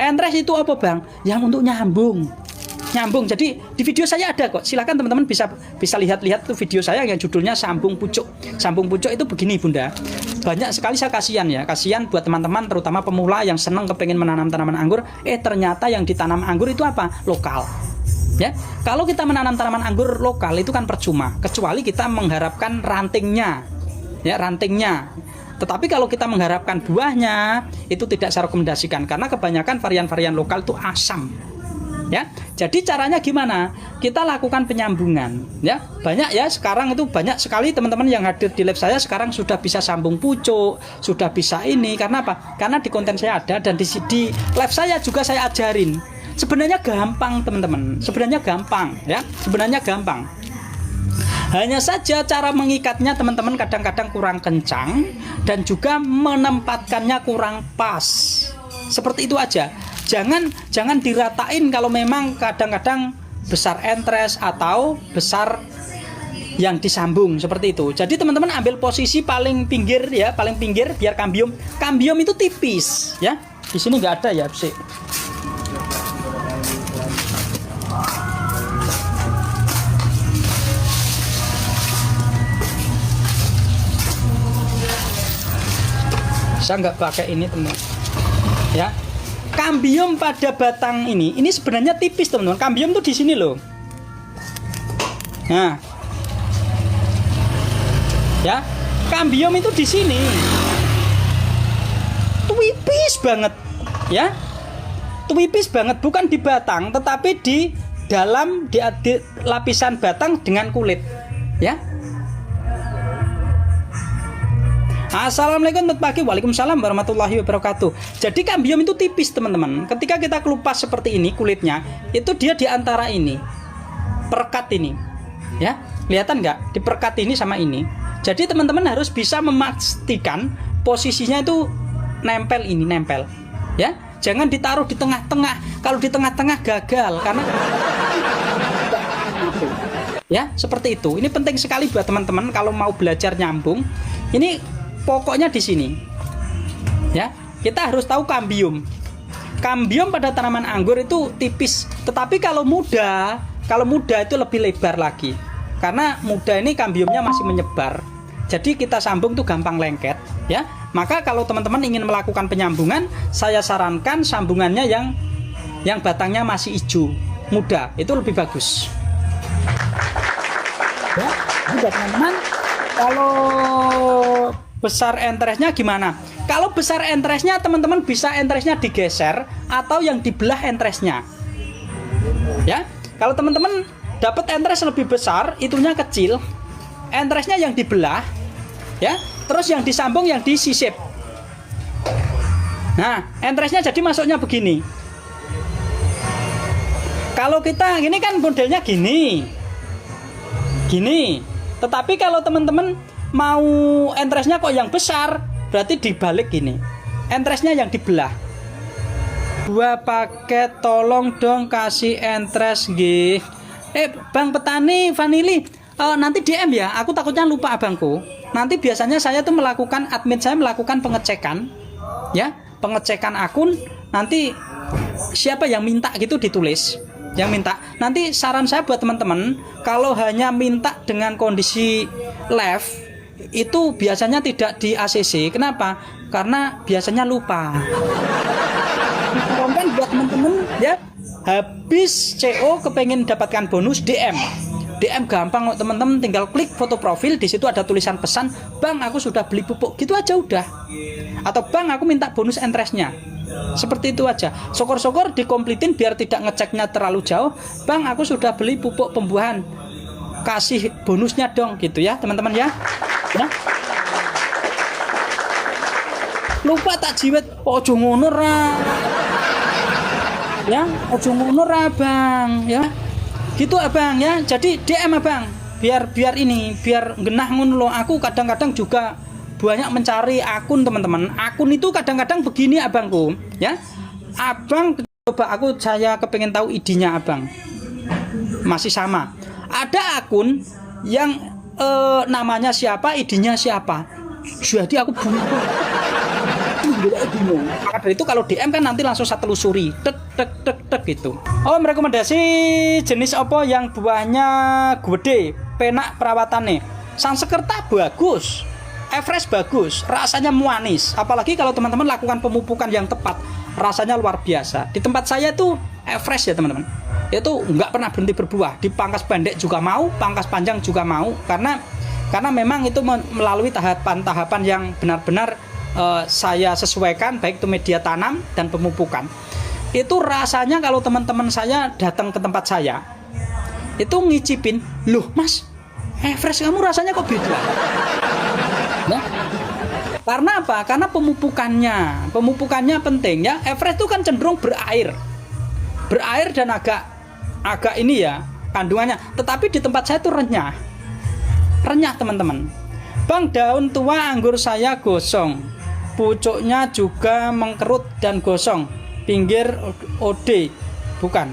Entres itu apa bang? Yang untuk nyambung. Jadi di video saya ada kok. Silakan teman-teman bisa lihat tuh video saya yang judulnya sambung pucuk. Sambung pucuk itu begini bunda. Banyak sekali saya kasihan ya. Kasihan buat teman-teman terutama pemula yang senang kepengen menanam tanaman anggur. Ternyata yang ditanam anggur itu apa? Lokal. Ya, kalau kita menanam tanaman anggur lokal itu kan percuma. Kecuali kita mengharapkan rantingnya. Ya, rantingnya. Tetapi kalau kita mengharapkan buahnya itu tidak saya rekomendasikan karena kebanyakan varian-varian lokal itu asam. Ya, jadi caranya gimana? Kita lakukan penyambungan. Ya, banyak ya sekarang itu banyak sekali teman-teman yang hadir di live saya sekarang sudah bisa sambung pucuk, sudah bisa ini. Karena apa? Karena di konten saya ada dan di live saya juga saya ajarin. Sebenarnya gampang teman-teman. Sebenarnya gampang ya. Sebenarnya gampang. Hanya saja cara mengikatnya teman-teman kadang-kadang kurang kencang dan juga menempatkannya kurang pas. Seperti itu aja. Jangan diratain kalau memang kadang-kadang besar entres atau besar yang disambung seperti itu. Jadi teman-teman ambil posisi paling pinggir ya, paling pinggir biar kambium itu tipis ya. Di sini nggak ada ya, sih. Saya nggak pakai ini teman ya. Kambium pada batang ini sebenarnya tipis teman-teman. Kambium tuh di sini loh. Nah, ya, kambium itu di sini. Tipis banget, ya. Tipis banget, bukan di batang, tetapi di dalam di lapisan batang dengan kulit, ya. Assalamualaikum, selamat pagi. Waalaikumsalam warahmatullahi wabarakatuh. Jadi kambium itu tipis teman-teman. Ketika kita kelupas seperti ini kulitnya, itu dia di antara ini, perekat ini, ya, kelihatan nggak? Di perekat ini sama ini. Jadi teman-teman harus bisa memastikan posisinya itu nempel ini, nempel, ya. Jangan ditaruh di tengah-tengah. Kalau di tengah-tengah gagal karena ya seperti itu. Ini penting sekali buat teman-teman kalau mau belajar nyambung. Ini pokoknya di sini, ya. Kita harus tahu kambium. Kambium pada tanaman anggur itu tipis, tetapi kalau muda itu lebih lebar lagi. Karena muda ini kambiumnya masih menyebar. Jadi kita sambung tuh gampang lengket, ya. Maka kalau teman-teman ingin melakukan penyambungan, saya sarankan sambungannya yang batangnya masih hijau, muda, itu lebih bagus. Ya, jadi teman-teman, kalau besar entresnya gimana? Kalau besar entresnya teman-teman bisa entresnya digeser atau yang dibelah entresnya. Ya, kalau teman-teman dapat entres lebih besar, itunya kecil, entresnya yang dibelah, ya, terus yang disambung yang disisip. Nah, entresnya jadi masuknya begini. Kalau kita ini kan modelnya gini, tetapi kalau teman-teman mau entresnya kok yang besar, berarti dibalik gini. Entresnya yang dibelah. 2 paket tolong dong kasih entres nggih. Bang petani vanili, nanti DM ya. Aku takutnya lupa abangku. Nanti biasanya saya tuh admin saya melakukan pengecekan, ya, pengecekan akun. Nanti siapa yang minta gitu ditulis. Yang minta. Nanti saran saya buat teman-teman, kalau hanya minta dengan kondisi live itu biasanya tidak di ACC. Kenapa? Karena biasanya lupa. Kan buat teman-teman ya, habis CO kepengen dapatkan bonus DM gampang kok teman-teman, tinggal klik foto profil, di situ ada tulisan pesan, "Bang, aku sudah beli pupuk." Gitu aja udah. Atau, "Bang, aku minta bonus entresnya." Seperti itu aja. Syukur-syukur dikomplitin biar tidak ngeceknya terlalu jauh. "Bang, aku sudah beli pupuk pembuahan. Kasih bonusnya dong." Gitu ya, teman-teman ya. Ya. Lupa tak jiwet, ojo ngono ra. Ya, ojo ngono ra, Bang, ya. Gitu abang ya. Jadi DM abang biar genah ngono loh. Aku kadang-kadang juga banyak mencari akun teman-teman. Akun itu kadang-kadang begini abangku, ya. Abang coba saya kepengen tahu ID-nya abang. Masih sama. Ada akun yang namanya siapa, ID-nya siapa. Jadi aku bingung. bingung. Maka dari itu kalau DM kan nanti langsung saya telusuri, tek tek tek tek gitu. Oh, merekomendasi jenis apa yang buahnya gede, penak perawatannya. Sanskerta bagus, Everest bagus, rasanya manis. Apalagi kalau teman-teman lakukan pemupukan yang tepat, rasanya luar biasa. Di tempat saya tuh Everest ya teman-teman, itu nggak pernah berhenti berbuah. Di pangkas pendek juga mau, pangkas panjang juga mau, karena memang itu melalui tahapan-tahapan yang benar-benar saya sesuaikan, baik itu media tanam dan pemupukan. Itu rasanya kalau teman-teman saya datang ke tempat saya, itu ngicipin, loh mas, Everest kamu rasanya kok beda? Nah, karena apa? Karena pemupukannya penting ya. Everest itu kan cenderung berair dan agak ini ya kandungannya. Tetapi di tempat saya itu renyah teman-teman. Bang, daun tua anggur saya gosong, pucuknya juga mengkerut dan gosong. Pinggir OD bukan.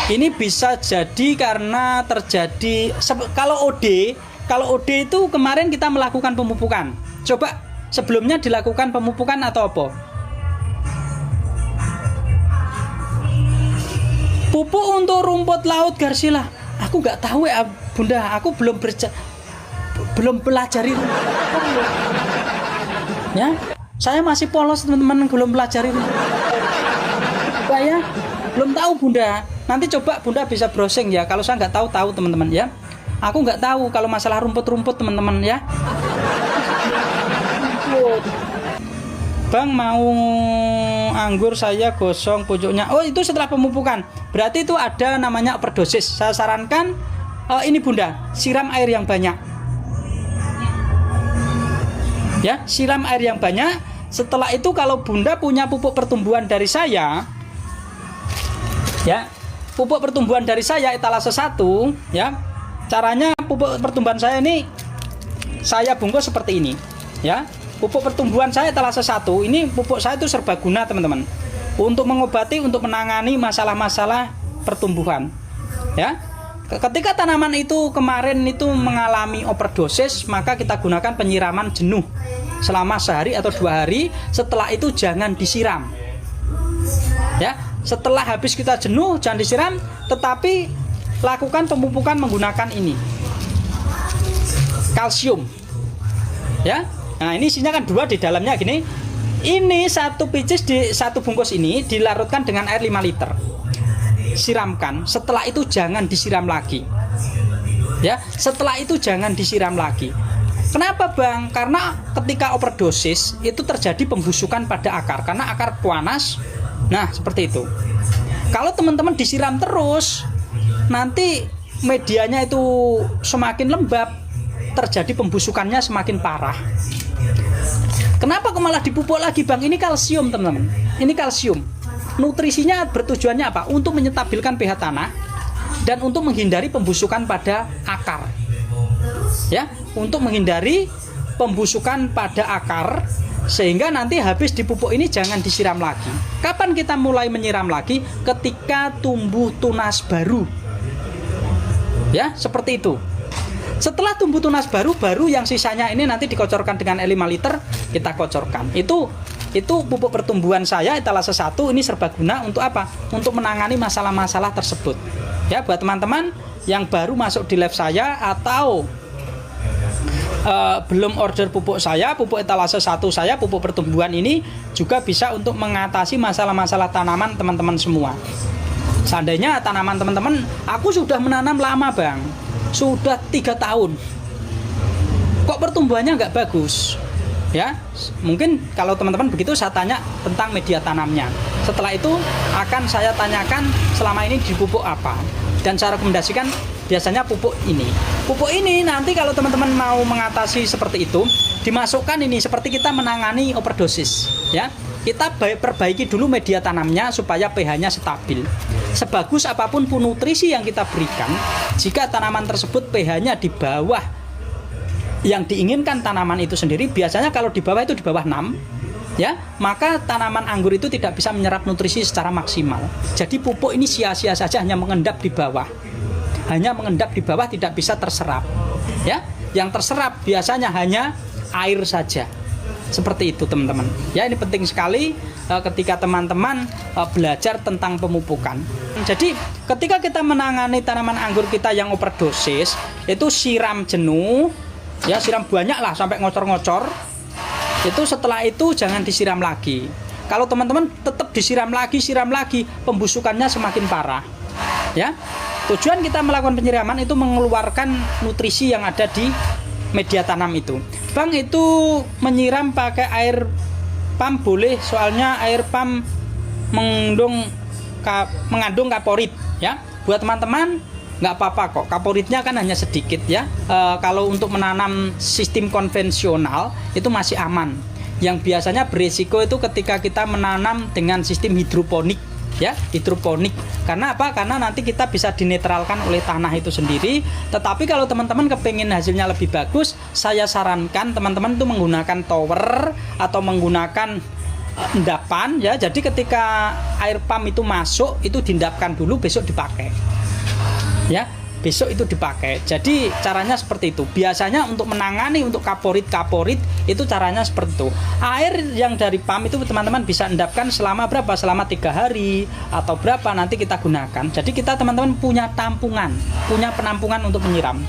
Ini bisa jadi karena terjadi kalau OD itu kemarin kita melakukan pemupukan. Coba sebelumnya dilakukan pemupukan atau apa? Pupuk untuk rumput laut Garsila. Aku nggak tahu ya Bunda, aku belum pelajari. Ya, saya masih polos teman-teman, belum pelajari. Saya belum tahu Bunda. Nanti coba Bunda bisa browsing ya. Kalau saya nggak tahu teman-teman ya. Aku nggak tahu kalau masalah rumput-rumput teman-teman ya. Bang, mau anggur saya gosong pucuknya. Oh, itu setelah pemupukan. Berarti itu ada namanya overdosis. Saya sarankan ini Bunda, siram air yang banyak. Ya, siram air yang banyak. Setelah itu kalau Bunda punya pupuk pertumbuhan dari saya, ya, pupuk pertumbuhan dari saya etalase 1, ya. Caranya pupuk pertumbuhan saya ini saya bungkus seperti ini, ya. Pupuk pertumbuhan saya etalase 1, ini pupuk saya itu serbaguna teman-teman. Untuk mengobati, untuk menangani masalah-masalah pertumbuhan. Ya. Ketika tanaman itu kemarin itu mengalami overdosis, maka kita gunakan penyiraman jenuh selama sehari atau 2 hari. Setelah itu jangan disiram. Ya, setelah habis kita jenuh jangan disiram, tetapi lakukan pemupukan menggunakan ini. Kalsium. Ya. Nah, ini isinya kan 2 di dalamnya gini. Ini 1 pieces di 1 bungkus ini dilarutkan dengan air 5 liter. Siramkan. Setelah itu jangan disiram lagi. Ya, setelah itu jangan disiram lagi. Kenapa, Bang? Karena ketika overdosis itu terjadi pembusukan pada akar karena akar panas. Nah, seperti itu. Kalau teman-teman disiram terus, nanti medianya itu semakin lembab, terjadi pembusukannya semakin parah. Kenapa kok malah dipupuk lagi, Bang? Ini kalsium, teman-teman. Ini kalsium. Nutrisinya bertujuannya apa? Untuk menyetabilkan pH tanah dan untuk menghindari pembusukan pada akar. Ya, untuk menghindari pembusukan pada akar sehingga nanti habis dipupuk ini jangan disiram lagi. Kapan kita mulai menyiram lagi? Ketika tumbuh tunas baru. Ya, seperti itu. Setelah tumbuh tunas baru yang sisanya ini nanti dikocorkan dengan air 5 liter, kita kocorkan. Itu pupuk pertumbuhan saya etalase 1 ini serbaguna untuk apa? Untuk menangani masalah-masalah tersebut. Ya, buat teman-teman yang baru masuk di live saya atau belum order pupuk saya, pupuk etalase 1 saya, pupuk pertumbuhan ini juga bisa untuk mengatasi masalah-masalah tanaman teman-teman semua. Seandainya tanaman teman-teman, aku sudah menanam lama, Bang. Sudah 3 tahun. Kok pertumbuhannya nggak bagus? Ya, mungkin kalau teman-teman begitu saya tanya tentang media tanamnya. Setelah itu akan saya tanyakan selama ini dipupuk apa. Dan saya rekomendasikan biasanya pupuk ini. Pupuk ini nanti kalau teman-teman mau mengatasi seperti itu, dimasukkan ini seperti kita menangani overdosis. Ya, kita perbaiki dulu media tanamnya supaya pH-nya stabil. Sebagus apapun pun nutrisi yang kita berikan, jika tanaman tersebut pH-nya di bawah yang diinginkan tanaman itu sendiri, biasanya kalau di bawah itu di bawah 6, ya, maka tanaman anggur itu tidak bisa menyerap nutrisi secara maksimal. Jadi pupuk ini sia-sia saja, hanya mengendap di bawah. Hanya mengendap di bawah, tidak bisa terserap. Ya, yang terserap biasanya hanya air saja. Seperti itu teman-teman. Ya, ini penting sekali ketika teman-teman belajar tentang pemupukan. Jadi ketika kita menangani tanaman anggur kita yang overdosis, itu siram jenuh, ya siram banyak lah sampai ngocor-ngocor. Itu setelah itu jangan disiram lagi. Kalau teman-teman tetap disiram lagi, pembusukannya semakin parah. Ya. Tujuan kita melakukan penyiraman itu mengeluarkan nutrisi yang ada di media tanam itu. Bang, itu menyiram pakai air pump boleh, soalnya air pump mengandung kaporit, ya. Buat teman-teman nggak apa-apa kok, kaporitnya kan hanya sedikit, ya. Kalau untuk menanam sistem konvensional itu masih aman. Yang biasanya berisiko itu ketika kita menanam dengan sistem hidroponik, ya, hidroponik. Karena apa? Karena nanti kita bisa dinetralkan oleh tanah itu sendiri. Tetapi kalau teman-teman kepengen hasilnya lebih bagus, saya sarankan teman-teman itu menggunakan tower atau menggunakan endapan, ya. Jadi ketika air pump itu masuk, itu diendapkan dulu, besok dipakai, ya. Besok itu dipakai. Jadi caranya seperti itu. Biasanya untuk menangani untuk kaporit itu caranya seperti itu. Air yang dari pump itu teman-teman bisa endapkan selama berapa? Selama 3 hari atau berapa nanti kita gunakan. Jadi kita teman-teman punya tampungan, punya penampungan untuk menyiram.